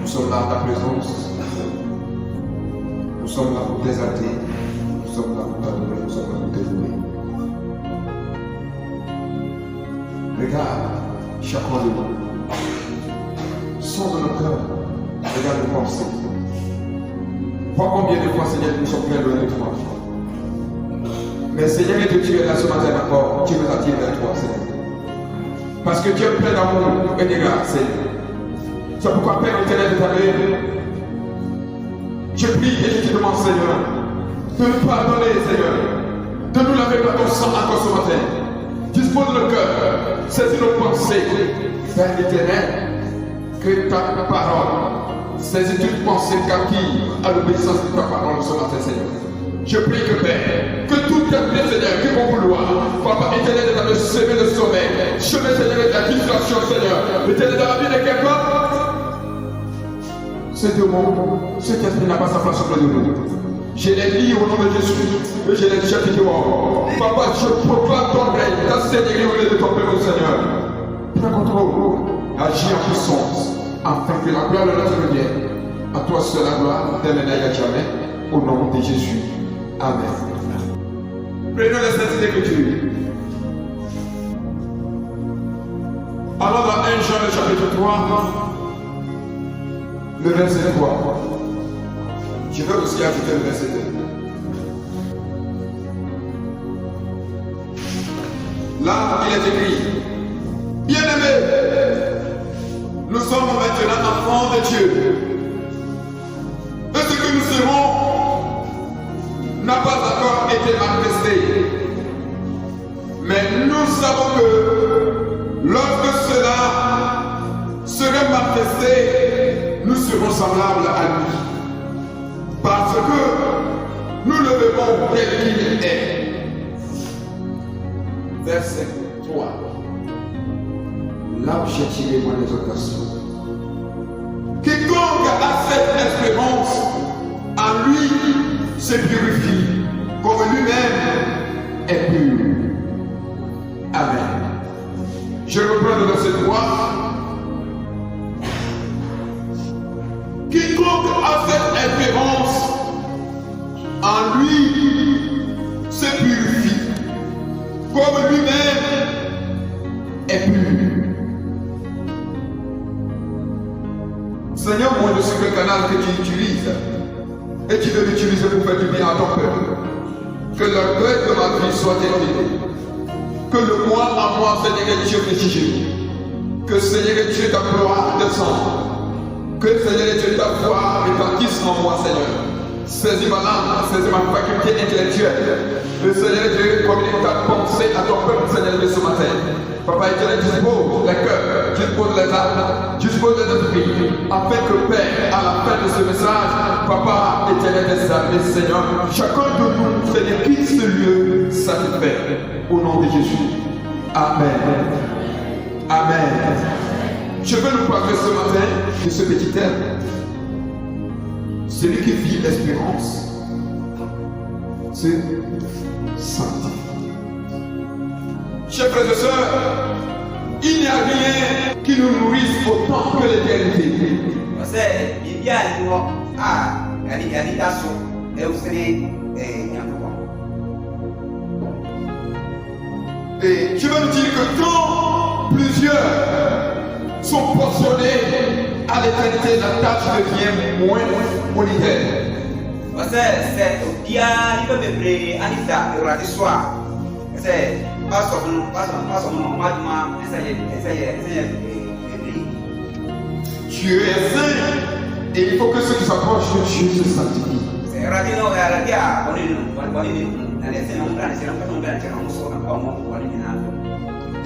sommes là à ta présence. Nous sommes là pour t'exalter. Nous sommes là pour t'adorer. Nous sommes là pour t'élever. Regarde chacun de nous. Sors de nos cœurs. Regarde nos pensées. Vois combien de fois, Seigneur, nous sommes très loin de toi. Mais Seigneur, et tu es là ce matin encore. Tu nous attires vers toi, Seigneur. Parce que tu es plein d'amour et de grâce, Seigneur. C'est pourquoi, Père éternel de ta main, je prie et je te demande, Seigneur, de nous pardonner, Seigneur, de nous laver par ton sang encore ce matin. Dispose le cœur, saisis nos pensées, Père éternel, que ta parole saisis toute pensée captive à l'obéissance de ta parole ce matin, Seigneur. Je prie que Père, que tout esprit, Seigneur, que mon vouloir, Papa éternel, de semer le sommeil, chemin, Seigneur, de la distraction, Seigneur, éternel, dans la vie de quelqu'un. C'est de mon, cet esprit n'a pas sa place auprès de nous. Je les lis au nom de Jésus et je les jette dehors. Papa, je proclame ton règne, ta seigneurie au lieu de ton peuple, Seigneur. Prends contrôle, agis en puissance, afin que la gloire de notre Dieu, à toi seul la gloire, dès maintenant et à jamais, au nom de Jésus. Amen. Prenons les Saintes Écritures. Alors dans 1 Jean, le chapitre 3, le verset 3. Je vais aussi ajouter le verset 2. Là, il est écrit: Bien-aimés, nous sommes maintenant enfants de Dieu. Et ce que nous serons n'a pas encore été manifesté. Mais nous savons que lorsque cela serait manifesté, nous serons semblables à lui. Parce que nous le verrons tel qu'il est. Verset 3. Là où j'ai tiré mon exhortation. Quiconque a cette espérance en lui se purifie, comme lui-même est pur. Amen. Je reprends le verset 3. Quiconque a cette espérance en lui se purifie, comme lui-même est pur. Seigneur, moi je sais que le canal que tu utilises, et tu veux l'utiliser pour faire du bien à ton peuple. Que l'orgueil de ma vie soit éliminé. Que le moi en moi, Seigneur Dieu, rédigé. Que Seigneur Dieu, ta gloire descende. Que Seigneur Dieu, ta voix retentisse en moi, Seigneur. Saisis ma langue, saisis ma faculté intellectuelle. Le Seigneur Dieu communique ta pensée à ton peuple, Seigneur Dieu, ce matin. Papa éternel, dispose les cœurs, dispose les âmes, dispose les esprits, afin que Père, à la fin de ce message, Papa éternel des armées, Seigneur, chacun de nous, Seigneur, quitte ce lieu satisfait. Au nom de Jésus. Amen. Amen. Je veux nous parler ce matin de ce petit thème. Celui qui vit l'espérance se sanctifie. Chers frères et sœurs, il n'y a rien qui nous nourrisse autant que l'éternité. Et je veux nous dire que quand plusieurs sont portionnés à l'éternité, la tâche devient moins monitaire. Dieu est saint et il faut que ceux qui s'approchent de Dieu se sanctifient.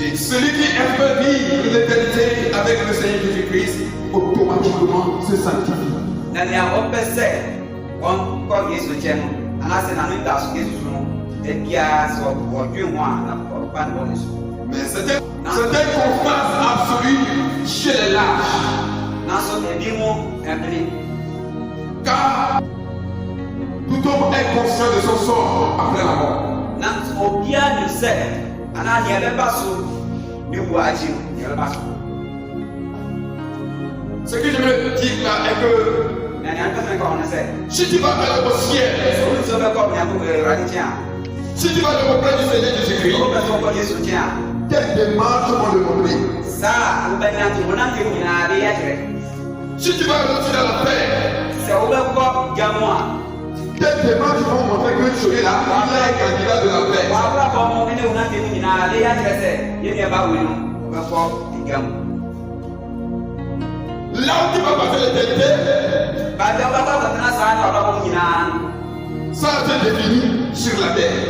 Et celui qui espère vivre l'éternité avec le Seigneur Jésus-Christ, automatiquement se sanctifie. Mais c'était une confiance absolue chez les lâches. Car tout homme est conscient de son sort après la mort. Ce que je veux dire là, cela est que si tu vas aller au ciel, si tu vas aller auprès du Seigneur Jésus-Christ, quelle démarche vont le montrer? Si tu vas aller dans la paix, quelle démarche vont montrer que tu es là, candidat de la paix? Là où tu vas passer l'éternité, ça te définit sur la terre.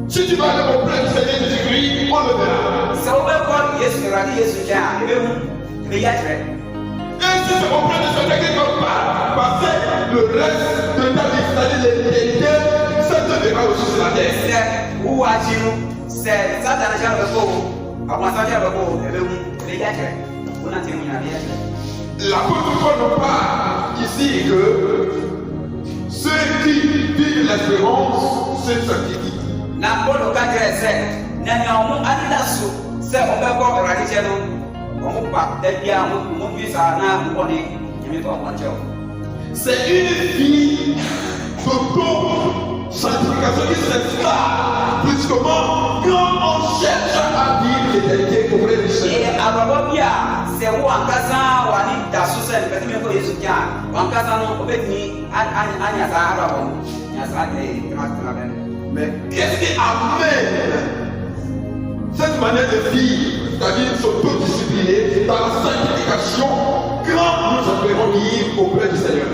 Si tu vas aller auprès du Seigneur Jésus-Christ, on le verra. Et si c'est auprès de ce Seigneur qu'on va passer le reste de ta vie, c'est-à-dire l'éternité, ça te verra aussi sur la terre. L'apôtre Paul nous parle ici que ceux qui vivent l'espérance se sanctifient. C'est une vie d'auto-sanctification qui s'installe, puisqu'ement quand on cherche à vivre l'éternité auprès du Seigneur. Mais qu'est-ce qui amène cette manière de vivre, c'est-à-dire s'autodiscipliner dans la sanctification quand nous espérons vivre auprès du Seigneur?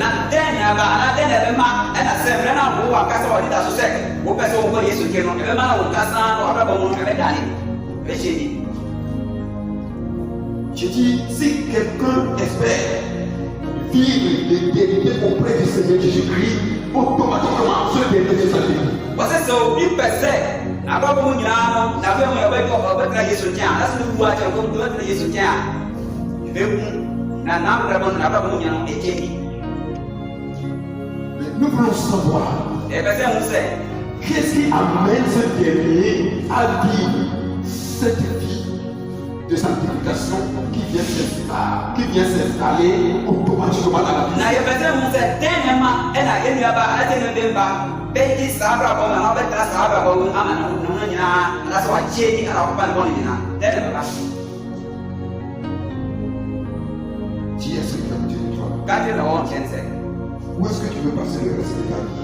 Je dis, si quelqu'un espère vivre l'éternité auprès du Seigneur Jésus-Christ, automatiquement ce dernier se sanctifie. Nous voulons savoir qu'est-ce qui amène ce dernier à vivre cette vie de sanctification qui vient s'installer automatiquement dans la vie. Qui est ce qui va me dire toi? Où est-ce que tu veux passer le reste de ta vie?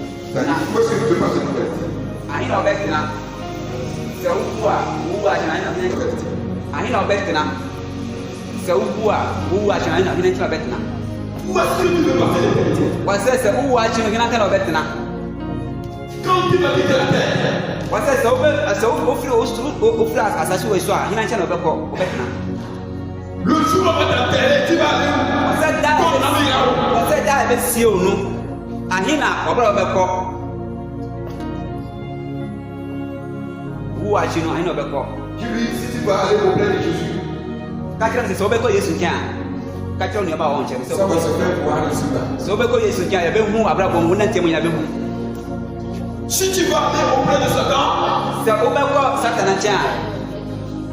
Où est-ce que tu veux passer le reste de ta vie? Où est-ce que tu veux passer l'éternité? Quand tu vas quitter la terre, le jour où on va t'enterrer, tu vas aller où? Ton ami là-haut. Tu lui dis, si tu vas aller auprès de Jésus, ça va se faire pour un résultat. Si tu vas aller auprès de Satan,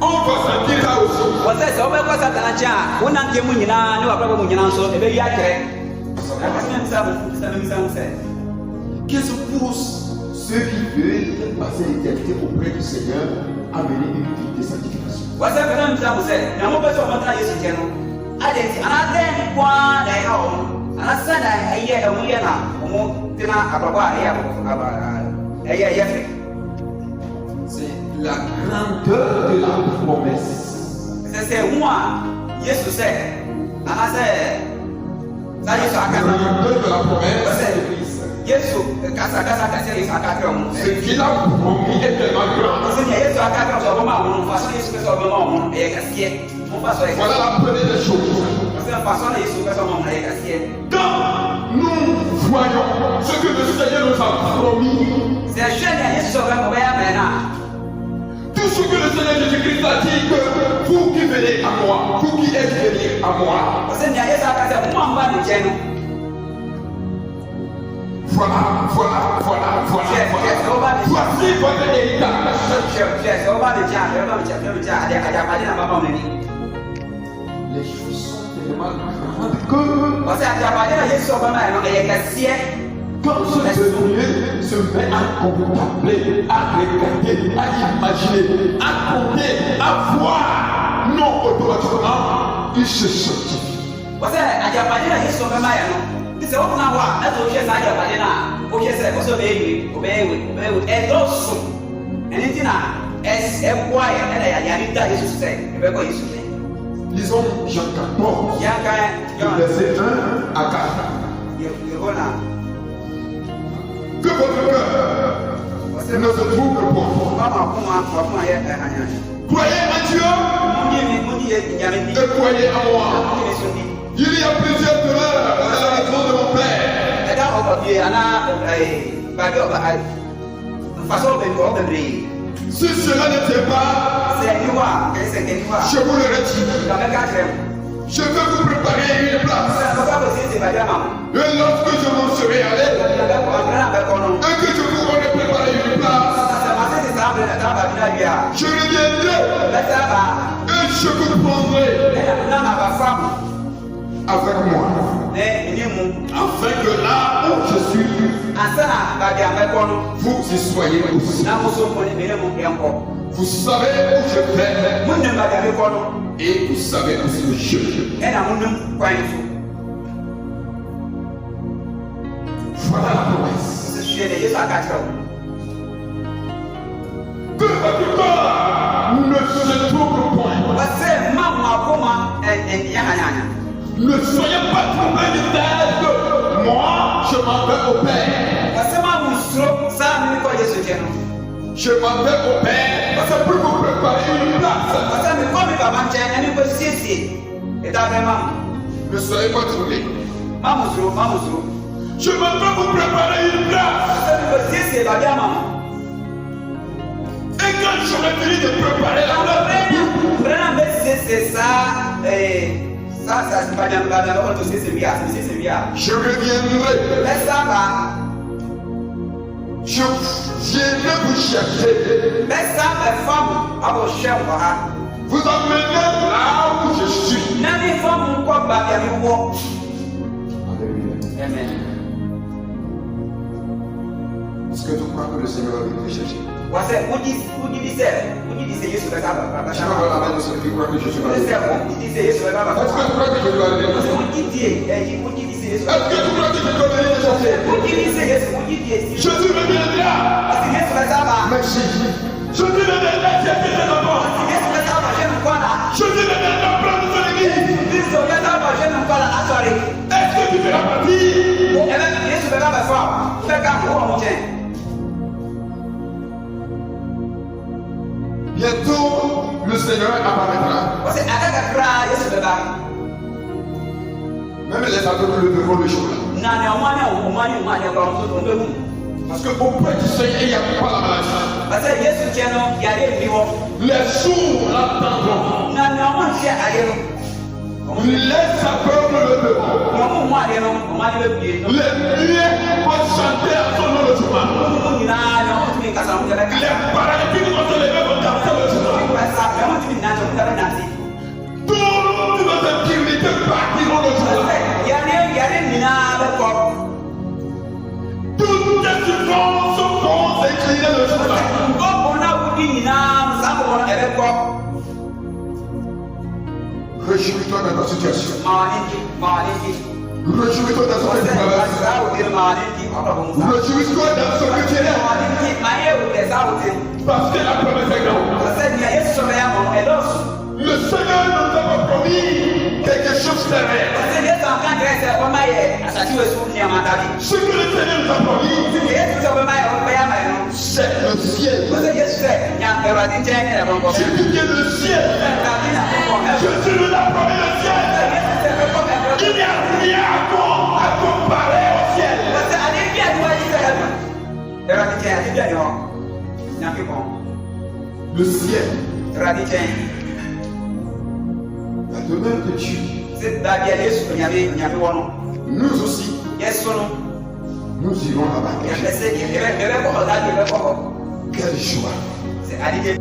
on va sentir là aussi. Qu'est-ce qui pousse ceux qui veulent passer l'éternité auprès du Seigneur à mener une vie de sanctification? C'est la grandeur de la promesse. La grandeur de la promesse de Christ. Ce qu'il a promis est tellement grand. Voilà la première des choses. Quand nous voyons ce que le Seigneur nous a promis, tout ce que le Seigneur Jésus-Christ a dit, que vous qui venez à moi, vous qui êtes venus à moi, Voilà. Voici votre héritage. Les choses sont tellement grandes que quand ce dernier se met à contempler, à regarder, à imaginer, à compter, à voir, non automatiquement, il se sanctifie. Lisons Jean 14, verset 1 à 4. Que votre cœur ne se trouble point. Croyez en Dieu et croyez en moi. Il y a plusieurs demeures dans la maison de mon Père. Si cela n'était pas, je vous l'aurais dit. Je veux vous préparer une place. Et lorsque je m'en serai allé, et que je vous aurai préparé une place, je reviendrai et je vous prendrai avec moi. Afin que là où je suis, vous y soyez aussi. Vous savez où je vais et vous savez où je vais. Voilà la promesse. Que votre corps ne se trouble point. Ne soyez pas troublés du tête. Moi, je m'en vais au Père. Je m'en vais au Père pour vous préparer une place. Ne soyez pas troublés. Je m'en vais vous préparer une place. Et quand j'aurai fini de préparer la place, je reviendrai. Je viendrai vous chercher. Vous emmener là où je suis. Amen. Est-ce que tu crois que le Seigneur va venir te chercher? Je vais voir la main de celui qui croit que Jésus va venir. Est-ce que tu crois que Jésus va venir te chercher? Est-ce que tu crois que Jésus va venir te chercher? Jésus reviendra. Merci. Jésus reviendra chercher tes enfants. Jésus reviendra prendre son église. Est-ce que tu feras partie? Bientôt, le Seigneur apparaîtra. Même les aveugles le verront le jour-là. Parce qu'auprès du Seigneur, il n'y a pas la maladie. Les sourds l'entendront. Les aveugles le verront. Les muets vont chanter à son nom le chemin. Les paralytiques vont se lever pour danser le chemin. Tous nos infirmités partiront le chemin. Toutes les souffrances vont s'incliner le chemin. Réjouis-toi dans ta situation. Réjouis-toi dans ce que tu traverses. Réjouis-toi dans ce que tu es. Parce que la promesse est grande. Le Seigneur nous a promis quelque chose de réel. Ce que le Seigneur nous a promis, c'est le ciel. Jésus vient le ciel. Jésus nous a promis le ciel. Il n'y a rien à comparer au ciel. Le ciel, la demeure de Dieu. Nous aussi, Nous irons là-bas. Quel choix.